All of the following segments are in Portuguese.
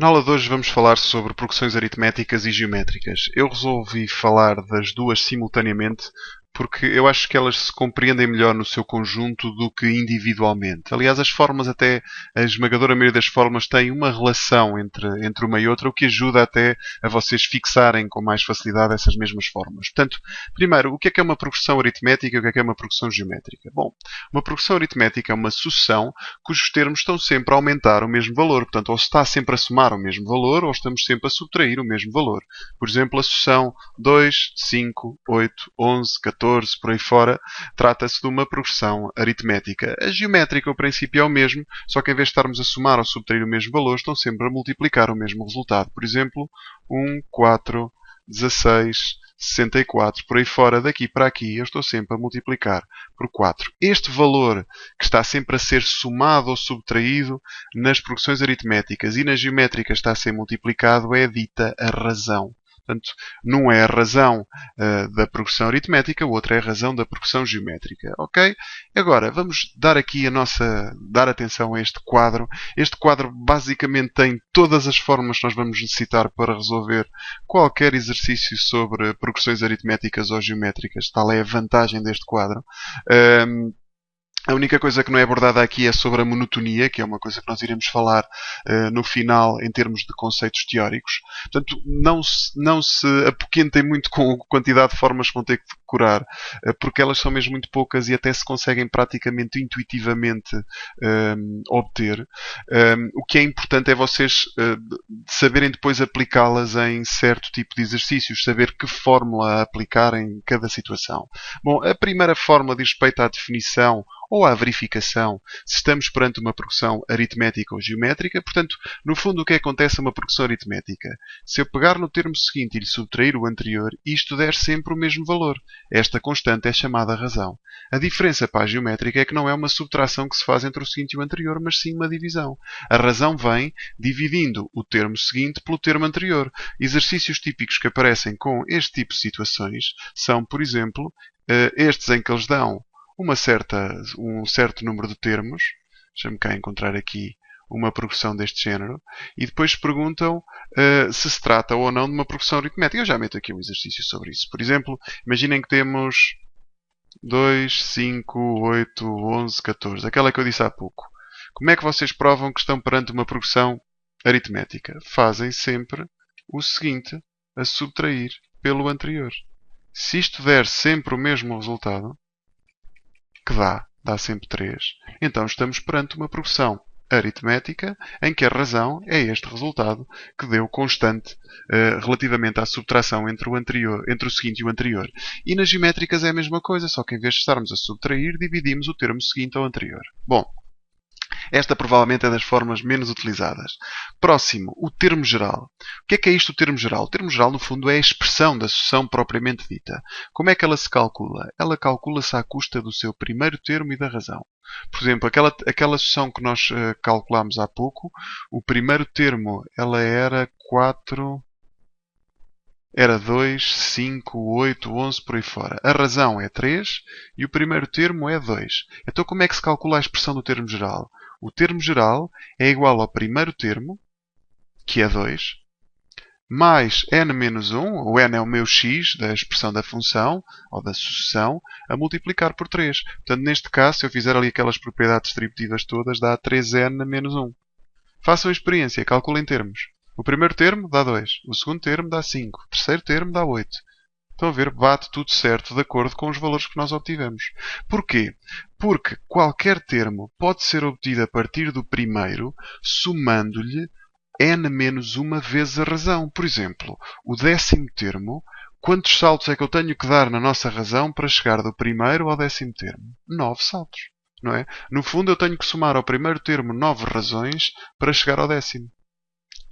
Na aula de hoje vamos falar sobre progressões aritméticas e geométricas. Eu resolvi falar das duas simultaneamente porque eu acho que elas se compreendem melhor no seu conjunto do que individualmente. Aliás, as formas até, a esmagadora maioria das formas tem uma relação entre uma e outra, o que ajuda até a vocês fixarem com mais facilidade essas mesmas formas. Portanto, primeiro, o que é uma progressão aritmética e o que é uma progressão geométrica? Bom, uma progressão aritmética é uma sucessão cujos termos estão sempre a aumentar o mesmo valor. Portanto, ou se está sempre a somar o mesmo valor, ou estamos sempre a subtrair o mesmo valor. Por exemplo, a sucessão 2, 5, 8, 11, 14, por aí fora, trata-se de uma progressão aritmética. A geométrica, o princípio é o mesmo, só que em vez de estarmos a somar ou subtrair o mesmo valor, estão sempre a multiplicar o mesmo resultado. Por exemplo, 1, 4, 16, 64, por aí fora, daqui para aqui, eu estou sempre a multiplicar por 4. Este valor que está sempre a ser somado ou subtraído nas progressões aritméticas e nas geométricas está a ser multiplicado é dita a razão. Portanto, não é a razão da progressão aritmética, o outro é a razão da progressão geométrica. Ok? Agora, vamos dar aqui dar atenção a este quadro. Este quadro basicamente tem todas as formas que nós vamos necessitar para resolver qualquer exercício sobre progressões aritméticas ou geométricas. Tal é a vantagem deste quadro. A única coisa que não é abordada aqui é sobre a monotonia, que é uma coisa que nós iremos falar no final em termos de conceitos teóricos. Portanto, não se apoquentem muito com a quantidade de formas que vão ter que decorar, porque elas são mesmo muito poucas e até se conseguem praticamente intuitivamente obter. O que é importante é vocês saberem depois aplicá-las em certo tipo de exercícios, saber que fórmula aplicar em cada situação. Bom, a primeira fórmula diz respeito à definição ou à verificação se estamos perante uma progressão aritmética ou geométrica. Portanto, no fundo, o que acontece a uma progressão aritmética? Se eu pegar no termo seguinte e lhe subtrair o anterior, isto der sempre o mesmo valor. Esta constante é chamada razão. A diferença para a geométrica é que não é uma subtração que se faz entre o seguinte e o anterior, mas sim uma divisão. A razão vem dividindo o termo seguinte pelo termo anterior. Exercícios típicos que aparecem com este tipo de situações são, por exemplo, estes em que eles dão um certo número de termos. Deixa-me cá encontrar aqui uma progressão deste género. E depois perguntam se trata ou não de uma progressão aritmética. Eu já meto aqui um exercício sobre isso. Por exemplo, imaginem que temos 2, 5, 8, 11, 14. Aquela que eu disse há pouco. Como é que vocês provam que estão perante uma progressão aritmética? Fazem sempre o seguinte, a subtrair pelo anterior. Se isto der sempre o mesmo resultado, que dá sempre 3, então estamos perante uma progressão aritmética em que a razão é este resultado que deu constante relativamente à subtração entre o seguinte e o anterior. E nas geométricas é a mesma coisa, só que em vez de estarmos a subtrair, dividimos o termo seguinte ao anterior. Bom, esta provavelmente é das formas menos utilizadas. Próximo, o termo geral. O que é isto, o termo geral? O termo geral, no fundo, é a expressão da sucessão propriamente dita. Como é que ela se calcula? Ela calcula-se à custa do seu primeiro termo e da razão. Por exemplo, aquela sucessão que nós calculámos há pouco, o primeiro termo ela era 4... Era 2, 5, 8, 11, por aí fora. A razão é 3 e o primeiro termo é 2. Então como é que se calcula a expressão do termo geral? O termo geral é igual ao primeiro termo, que é 2, mais n menos 1, o n é o meu x da expressão da função, ou da sucessão, a multiplicar por 3. Portanto, neste caso, se eu fizer ali aquelas propriedades distributivas todas, dá 3n menos 1. Façam a experiência, calculem termos. O primeiro termo dá 2. O segundo termo dá 5. O terceiro termo dá 8. Estão a ver? Bate tudo certo de acordo com os valores que nós obtivemos. Porquê? Porque qualquer termo pode ser obtido a partir do primeiro, somando-lhe n menos uma vezes a razão. Por exemplo, o 10º termo, quantos saltos é que eu tenho que dar na nossa razão para chegar do primeiro ao 10º termo? 9 saltos. Não é? No fundo, eu tenho que somar ao primeiro termo 9 razões para chegar ao 10º.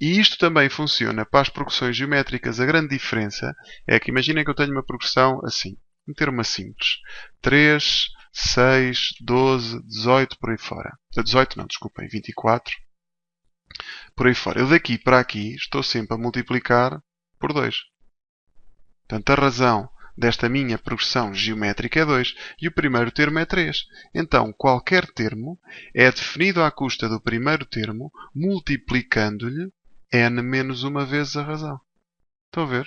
E isto também funciona para as progressões geométricas. A grande diferença é que imaginem que eu tenho uma progressão assim. Um termo simples. 3, 6, 12, 18, por aí fora. 18 não, desculpem, 24. Por aí fora. Eu daqui para aqui estou sempre a multiplicar por 2. Portanto, a razão desta minha progressão geométrica é 2 e o primeiro termo é 3. Então, qualquer termo é definido à custa do primeiro termo multiplicando-lhe n menos uma vezes a razão. Estão a ver?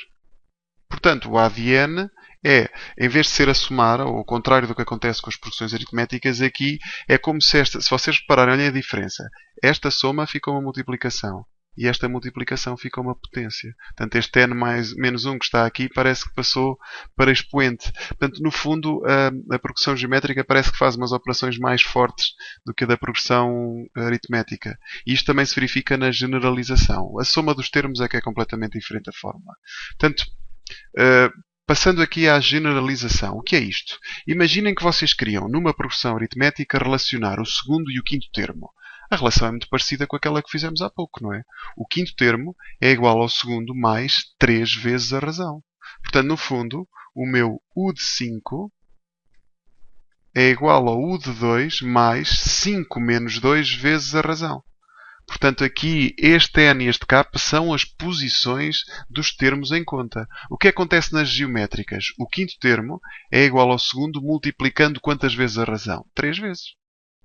Portanto, o A de n é, em vez de ser a somar, ou ao contrário do que acontece com as progressões aritméticas, aqui é como se esta, se vocês repararem, olhem a diferença. Esta soma fica uma multiplicação. E esta multiplicação fica uma potência. Portanto, este n mais, menos 1 que está aqui parece que passou para expoente. Portanto, no fundo, a progressão geométrica parece que faz umas operações mais fortes do que a da progressão aritmética. E isto também se verifica na generalização. A soma dos termos é que é completamente diferente a fórmula. Portanto, passando aqui à generalização. O que é isto? Imaginem que vocês queriam, numa progressão aritmética, relacionar o segundo e o quinto termo. A relação é muito parecida com aquela que fizemos há pouco, não é? O quinto termo é igual ao segundo mais 3 vezes a razão. Portanto, no fundo, o meu U de 5 é igual ao U de 2 mais 5 menos 2 vezes a razão. Portanto, aqui este n e este k são as posições dos termos em conta. O que acontece nas geométricas? O quinto termo é igual ao segundo multiplicando quantas vezes a razão? 3 vezes.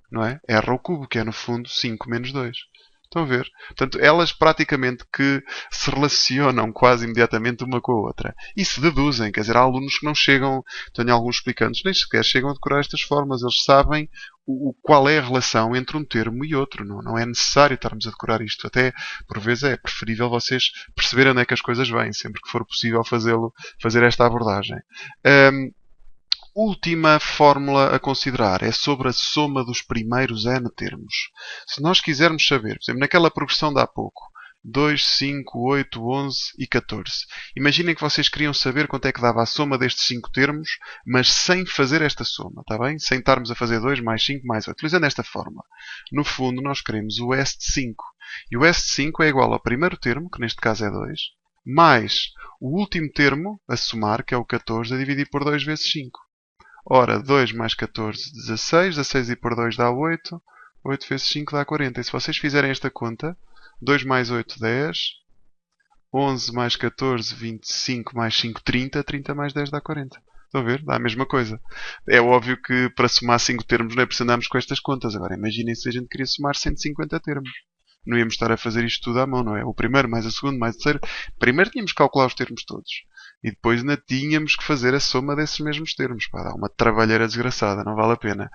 Não é? R ao cubo, que é no fundo 5 menos 2. Estão a ver? Portanto, elas praticamente que se relacionam quase imediatamente uma com a outra. E se deduzem. Quer dizer, há alunos que não chegam, tenho alguns explicantes, nem sequer chegam a decorar estas formas. Eles sabem qual é a relação entre um termo e outro. Não é necessário estarmos a decorar isto. Até, por vezes, é preferível vocês perceberem onde é que as coisas vêm, sempre que for possível fazer esta abordagem. Última fórmula a considerar é sobre a soma dos primeiros n termos. Se nós quisermos saber, por exemplo, naquela progressão de há pouco, 2, 5, 8, 11 e 14. Imaginem que vocês queriam saber quanto é que dava a soma destes 5 termos, mas sem fazer esta soma, está bem? Sem estarmos a fazer 2 mais 5 mais 8. Utilizando esta fórmula. No fundo, nós queremos o S de 5. E o S de 5 é igual ao primeiro termo, que neste caso é 2, mais o último termo, a somar, que é o 14, a dividir por 2 vezes 5. Ora, 2 mais 14, 16. 16 e por 2 dá 8. 8 vezes 5 dá 40. E se vocês fizerem esta conta, 2 mais 8, 10. 11 mais 14, 25 mais 5, 30. 30 mais 10 dá 40. Estão a ver? Dá a mesma coisa. É óbvio que para somar 5 termos não é preciso andarmos com estas contas. Agora, imaginem se a gente queria somar 150 termos. Não íamos estar a fazer isto tudo à mão, não é? O primeiro mais o segundo mais o terceiro. Primeiro tínhamos que calcular os termos todos. E depois ainda tínhamos que fazer a soma desses mesmos termos. Pá, dá uma trabalheira desgraçada, não vale a pena.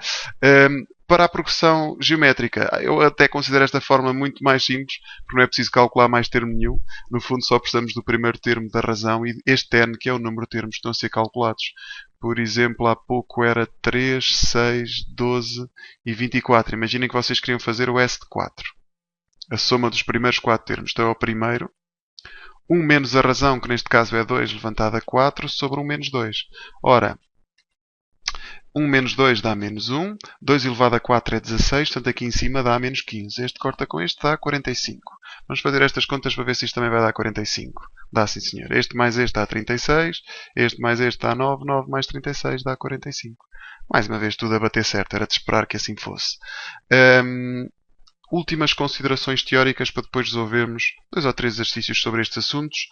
Para a progressão geométrica, eu até considero esta forma muito mais simples, porque não é preciso calcular mais termo nenhum. No fundo, só precisamos do primeiro termo da razão e este n, que é o número de termos que estão a ser calculados. Por exemplo, há pouco era 3, 6, 12 e 24. Imaginem que vocês queriam fazer o S de 4. A soma dos primeiros 4 termos. Então é o primeiro. 1 menos a razão, que neste caso é 2, levantado a 4, sobre 1 menos 2. Ora, 1 menos 2 dá menos 1. 2 elevado a 4 é 16, portanto aqui em cima dá menos 15. Este corta com este dá 45. Vamos fazer estas contas para ver se isto também vai dar 45. Dá sim, senhor. Este mais este dá 36. Este mais este dá 9. 9 mais 36 dá 45. Mais uma vez, tudo a bater certo. Era de esperar que assim fosse. Últimas considerações teóricas para depois resolvermos 2 ou 3 exercícios sobre estes assuntos.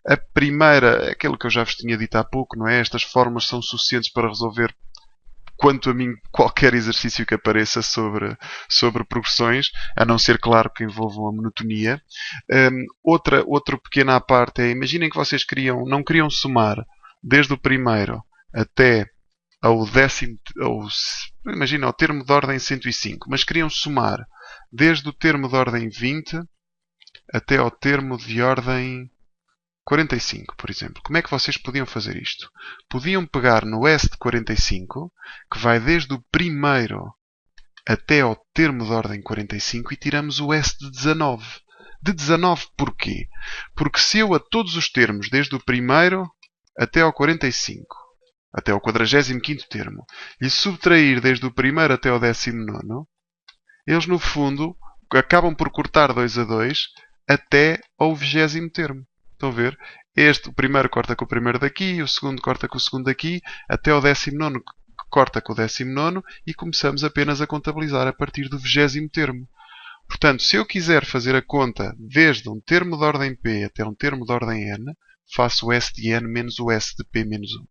A primeira, aquilo que eu já vos tinha dito há pouco, não é? Estas fórmulas são suficientes para resolver, quanto a mim, qualquer exercício que apareça sobre progressões, a não ser, claro, que envolvam a monotonia. Outra pequena à parte é, imaginem que vocês não queriam somar desde o primeiro até ao décimo, imagina, ao termo de ordem 105, mas queriam somar desde o termo de ordem 20 até ao termo de ordem 45, por exemplo. Como é que vocês podiam fazer isto? Podiam pegar no S de 45, que vai desde o primeiro até ao termo de ordem 45, e tiramos o S de 19. De 19 porquê? Porque se eu a todos os termos, desde o primeiro até ao 45, até ao 45º termo, lhe subtrair desde o primeiro até ao 19º, eles no fundo acabam por cortar 2 a 2 até ao 20º termo. Estão a ver? O primeiro corta com o primeiro daqui, o segundo corta com o segundo daqui, até ao 19º corta com o 19º e começamos apenas a contabilizar a partir do 20º termo. Portanto, se eu quiser fazer a conta desde um termo de ordem P até um termo de ordem N, faço o S de N menos o S de P menos 1.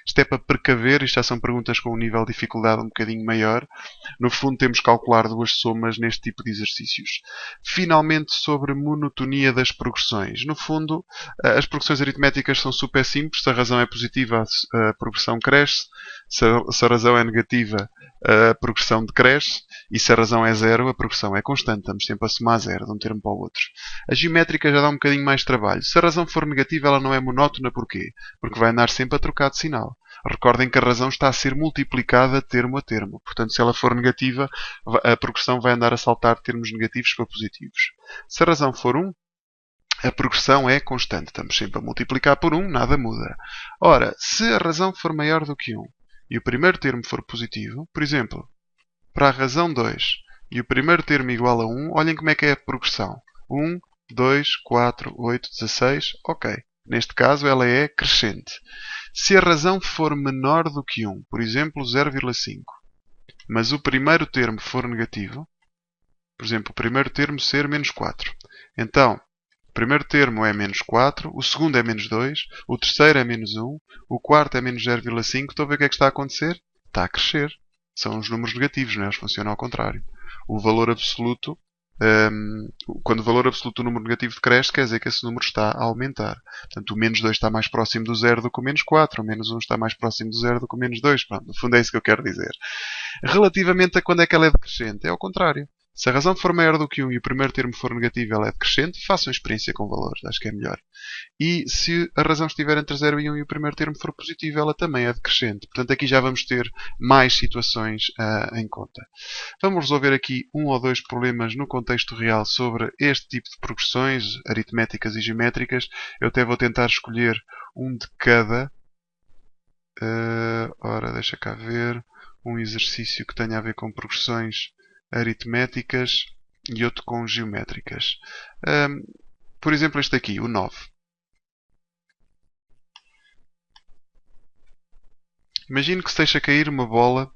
Isto é para precaver, isto já são perguntas com um nível de dificuldade um bocadinho maior. No fundo, temos que calcular duas somas neste tipo de exercícios. Finalmente, sobre monotonia das progressões. No fundo, as progressões aritméticas são super simples. Se a razão é positiva, a progressão cresce. Se a razão é negativa, a progressão decresce. E se a razão é zero, a progressão é constante. Estamos sempre a somar zero de um termo para o outro. A geométrica já dá um bocadinho mais trabalho. Se a razão for negativa, ela não é monótona. Porquê? Porque vai andar sempre a trocar de sinal. Recordem que a razão está a ser multiplicada termo a termo. Portanto, se ela for negativa, a progressão vai andar a saltar termos negativos para positivos. Se a razão for 1, a progressão é constante. Estamos sempre a multiplicar por 1, nada muda. Ora, se a razão for maior do que 1 e o primeiro termo for positivo, por exemplo, para a razão 2 e o primeiro termo igual a 1, olhem como é que é a progressão. 1, 2, 4, 8, 16. Ok. Neste caso, ela é crescente. Se a razão for menor do que 1, por exemplo, 0,5, mas o primeiro termo for negativo, por exemplo, o primeiro termo ser menos 4, então, o primeiro termo é menos 4, o segundo é menos 2, o terceiro é menos 1, o quarto é menos 0,5. Estão a ver o que é que está a acontecer? Está a crescer. São os números negativos, não é? Eles funcionam ao contrário. O valor absoluto, quando o valor absoluto do número negativo decresce, quer dizer que esse número está a aumentar. Portanto, o menos 2 está mais próximo do zero do que o menos 4, o menos 1 está mais próximo do zero do que o menos 2. Pronto, no fundo é isso que eu quero dizer. Relativamente a quando é que ela é decrescente, é ao contrário. Se a razão for maior do que 1 e o primeiro termo for negativo, ela é decrescente. Façam experiência com valores, acho que é melhor. E se a razão estiver entre 0 e 1 e o primeiro termo for positivo, ela também é decrescente. Portanto, aqui já vamos ter mais situações em conta. Vamos resolver aqui um ou dois problemas no contexto real sobre este tipo de progressões aritméticas e geométricas. Eu até vou tentar escolher um de cada. Ora, deixa cá ver. Um exercício que tenha a ver com progressões aritméticas e outro com geométricas. Por exemplo, este aqui, o 9. Imagine que se deixa cair uma bola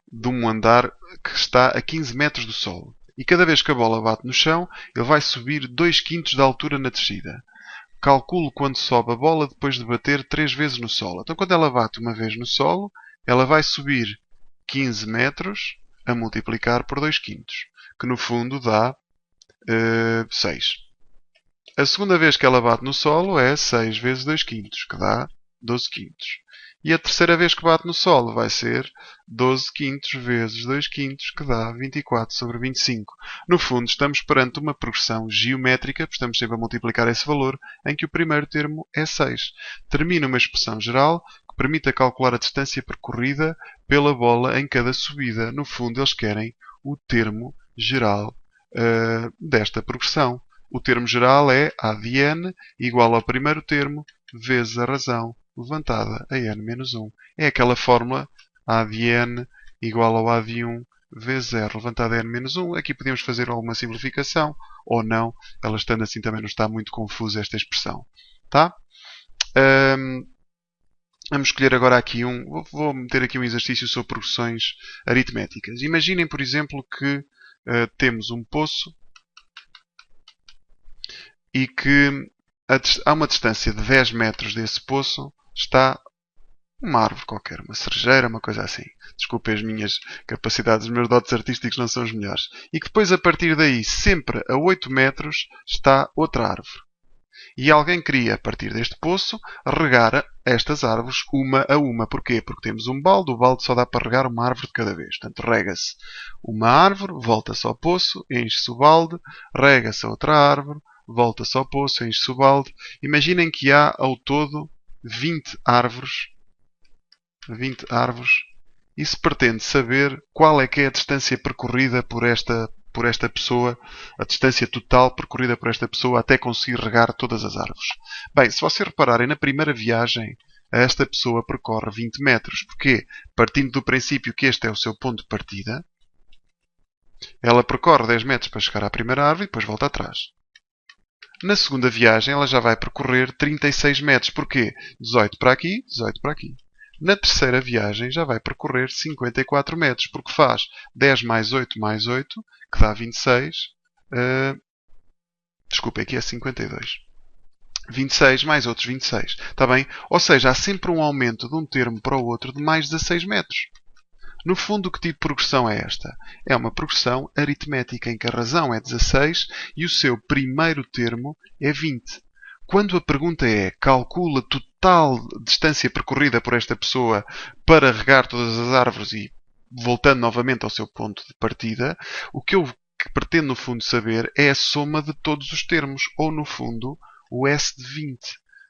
de um andar que está a 15 metros do solo. E cada vez que a bola bate no chão, ele vai subir 2/5 da altura na descida. Calculo quando sobe a bola depois de bater 3 vezes no solo. Então, quando ela bate uma vez no solo, ela vai subir 15 metros a multiplicar por 2/5, que no fundo dá 6. A segunda vez que ela bate no solo é 6 vezes 2/5, que dá 12/5. E a terceira vez que bate no solo vai ser 12/5 vezes 2/5, que dá 24/25. No fundo, estamos perante uma progressão geométrica, estamos sempre a multiplicar esse valor, em que o primeiro termo é 6. Termina uma expressão geral que permite calcular a distância percorrida pela bola em cada subida. No fundo, eles querem o termo geral desta progressão. O termo geral é A de n igual ao primeiro termo vezes a razão levantada a n-1. É aquela fórmula A de n igual ao A de 1 vezes r levantada a n-1. Aqui podemos fazer alguma simplificação ou não. Ela estando assim também não está muito confusa esta expressão. Tá? Vamos escolher agora aqui vou meter aqui um exercício sobre progressões aritméticas. Imaginem, por exemplo, que temos um poço e que a uma distância de 10 metros desse poço está uma árvore qualquer, uma cerejeira, uma coisa assim. Desculpem as minhas capacidades, os meus dotes artísticos não são os melhores. E que depois, a partir daí, sempre a 8 metros, está outra árvore. E alguém queria, a partir deste poço, regar estas árvores uma a uma. Porquê? Porque temos um balde, o balde só dá para regar uma árvore de cada vez. Portanto, rega-se uma árvore, volta-se ao poço, enche-se o balde, rega-se a outra árvore, volta-se ao poço, enche-se o balde. Imaginem que há, ao todo, 20 árvores. E se pretende saber qual é que é a distância percorrida por esta pessoa, a distância total percorrida por esta pessoa até conseguir regar todas as árvores. Bem, se vocês repararem, na primeira viagem, esta pessoa percorre 20 metros. Porquê? Partindo do princípio que este é o seu ponto de partida, ela percorre 10 metros para chegar à primeira árvore e depois volta atrás. Na segunda viagem, ela já vai percorrer 36 metros. Porquê? 18 para aqui, 18 para aqui. Na terceira viagem já vai percorrer 54 metros, porque faz 10 mais 8 mais 8, que dá 26. Desculpa, aqui é 52. 26 mais outros 26. Está bem? Ou seja, há sempre um aumento de um termo para o outro de mais 16 metros. No fundo, que tipo de progressão é esta? É uma progressão aritmética em que a razão é 16 e o seu primeiro termo é 20. Quando a pergunta é calcula a total distância percorrida por esta pessoa para regar todas as árvores e voltando novamente ao seu ponto de partida, o que eu pretendo no fundo saber é a soma de todos os termos, ou no fundo, o S de 20.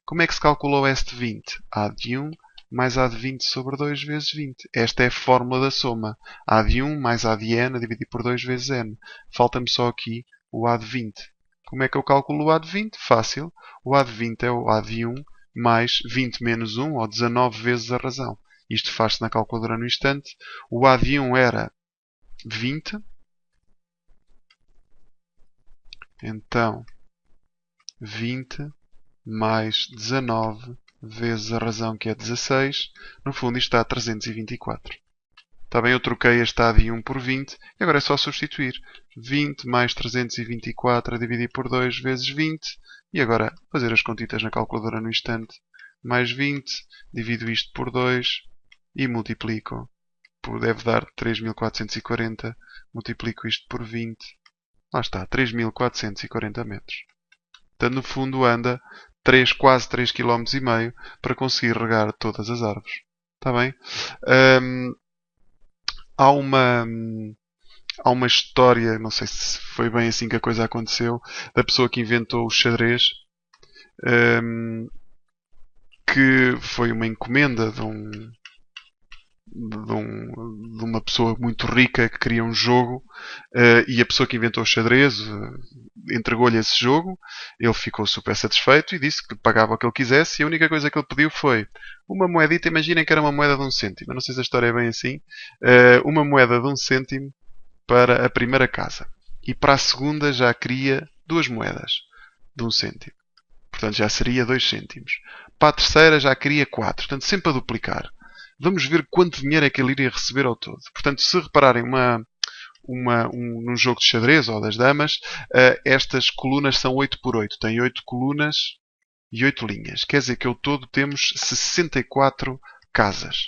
Como é que se calcula o S de 20? A de 1 mais A de 20 sobre 2 vezes 20. Esta é a fórmula da soma. A de 1 mais A de n dividido por 2 vezes n. Falta-me só aqui o A de 20. Como é que eu calculo o A de 20? Fácil. O A de 20 é o A de 1 mais 20 menos 1, ou 19 vezes a razão. Isto faz-se na calculadora no instante. O A de 1 era 20. Então, 20 mais 19 vezes a razão, que é 16. No fundo, isto dá 324. Está bem, eu troquei este A de 1 por 20 e agora é só substituir. 20 mais 324 a dividir por 2 vezes 20. E agora fazer as contitas na calculadora no instante. Mais 20, divido isto por 2 e multiplico. Deve dar 3.440. Multiplico isto por 20. Lá está, 3.440 metros. Portanto, no fundo, anda quase 3,5 km para conseguir regar todas as árvores. Está bem? Há uma história, não sei se foi bem assim que a coisa aconteceu, da pessoa que inventou o xadrez, que foi uma encomenda de uma pessoa muito rica que queria um jogo, e a pessoa que inventou o xadrez entregou-lhe esse jogo. Ele ficou super satisfeito e disse que pagava o que ele quisesse, e a única coisa que ele pediu foi uma moedita. Imaginem que era uma moeda de 1 cêntimo. Eu não sei se a história é bem assim. Uma moeda de 1 cêntimo para a primeira casa, e para a segunda já queria 2 moedas de 1 cêntimo. Portanto, já seria 2 cêntimos. Para a terceira já queria 4. Portanto, sempre a duplicar. Vamos ver quanto dinheiro é que ele iria receber ao todo. Portanto, se repararem num jogo de xadrez ou das damas, estas colunas são 8 por 8. Tem 8 colunas e 8 linhas. Quer dizer que ao todo temos 64 casas.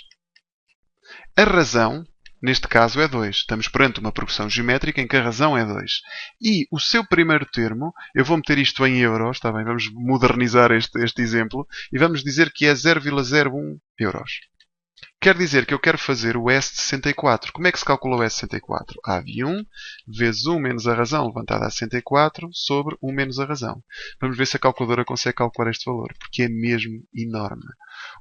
A razão, neste caso, é 2. Estamos perante uma progressão geométrica em que a razão é 2. E o seu primeiro termo, eu vou meter isto em euros, está bem? Vamos modernizar este exemplo e vamos dizer que é 0,01 euros. Quer dizer que eu quero fazer o S de 64. Como é que se calcula o S de 64? A de 1 vezes 1 menos a razão levantada a 64 sobre 1 menos a razão. Vamos ver se a calculadora consegue calcular este valor, porque é mesmo enorme.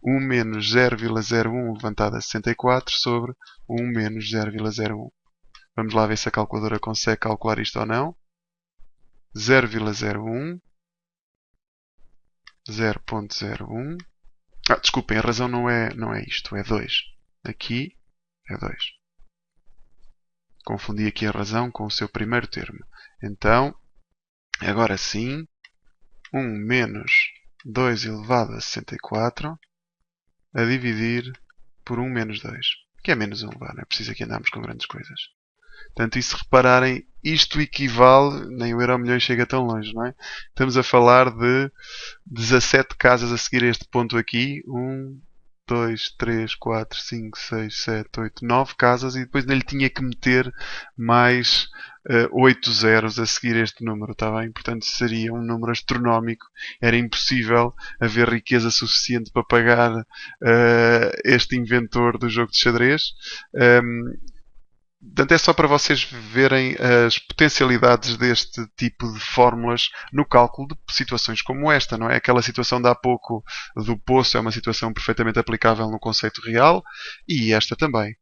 1 menos 0,01 levantado a 64 sobre 1 menos 0,01. Vamos lá ver se a calculadora consegue calcular isto ou não. 0,01, 0,01. Desculpem, a razão não é isto, é 2. Aqui é 2. Confundi aqui a razão com o seu primeiro termo. Então, agora sim, 1 menos 2 elevado a 64 a dividir por 1 menos 2, que é menos 1, não é preciso aqui andarmos com grandes coisas. Portanto, e se repararem, isto equivale, nem o Euromilhões chega tão longe, não é? Estamos a falar de 17 casas a seguir este ponto aqui. 1, 2, 3, 4, 5, 6, 7, 8, 9 casas, e depois ainda lhe tinha que meter mais 8 zeros a seguir este número, está bem? Portanto, seria um número astronómico. Era impossível haver riqueza suficiente para pagar este inventor do jogo de xadrez. Portanto, é só para vocês verem as potencialidades deste tipo de fórmulas no cálculo de situações como esta, não é? Aquela situação de há pouco do poço é uma situação perfeitamente aplicável no conceito real, e esta também.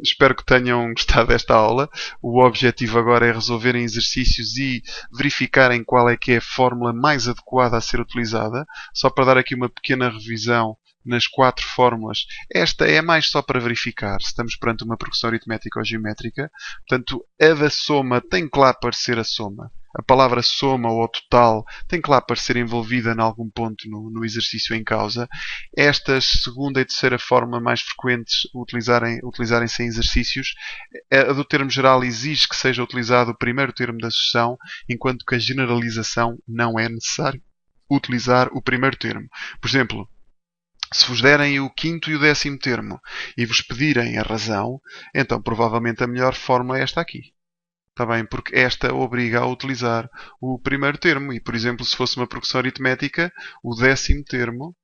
Espero que tenham gostado desta aula. O objetivo agora é resolverem exercícios e verificarem qual é que é a fórmula mais adequada a ser utilizada. Só para dar aqui uma pequena revisão nas 4 fórmulas. Esta é mais só para verificar se estamos perante uma progressão aritmética ou geométrica. Portanto, a da soma tem que lá aparecer a soma. A palavra soma ou total tem que lá aparecer envolvida em algum ponto no exercício em causa. Estas segunda e terceira fórmula mais frequentes utilizarem-se em exercícios. A do termo geral exige que seja utilizado o primeiro termo da sucessão, enquanto que a generalização não é necessário. utilizar o primeiro termo. Por exemplo, se vos derem o quinto e o décimo termo e vos pedirem a razão, então provavelmente a melhor fórmula é esta aqui. Está bem? Porque esta obriga a utilizar o primeiro termo. E, por exemplo, se fosse uma progressão aritmética, o décimo termo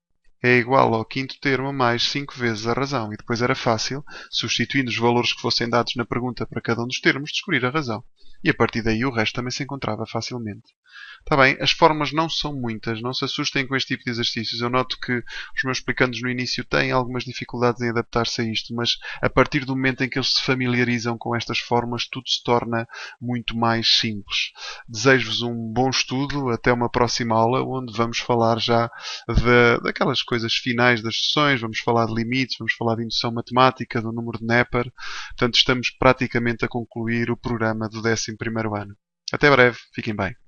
é igual ao quinto termo mais 5 vezes a razão. E depois era fácil, substituindo os valores que fossem dados na pergunta para cada um dos termos, descobrir a razão. E a partir daí o resto também se encontrava facilmente. Está bem, as formas não são muitas, não se assustem com este tipo de exercícios. Eu noto que os meus explicandos no início têm algumas dificuldades em adaptar-se a isto, mas a partir do momento em que eles se familiarizam com estas formas, tudo se torna muito mais simples. Desejo-vos um bom estudo, até uma próxima aula, onde vamos falar já daquelas coisas finais das sessões, vamos falar de limites, vamos falar de indução matemática, do número de Neper. Portanto, estamos praticamente a concluir o programa do 11º ano. Até breve, fiquem bem.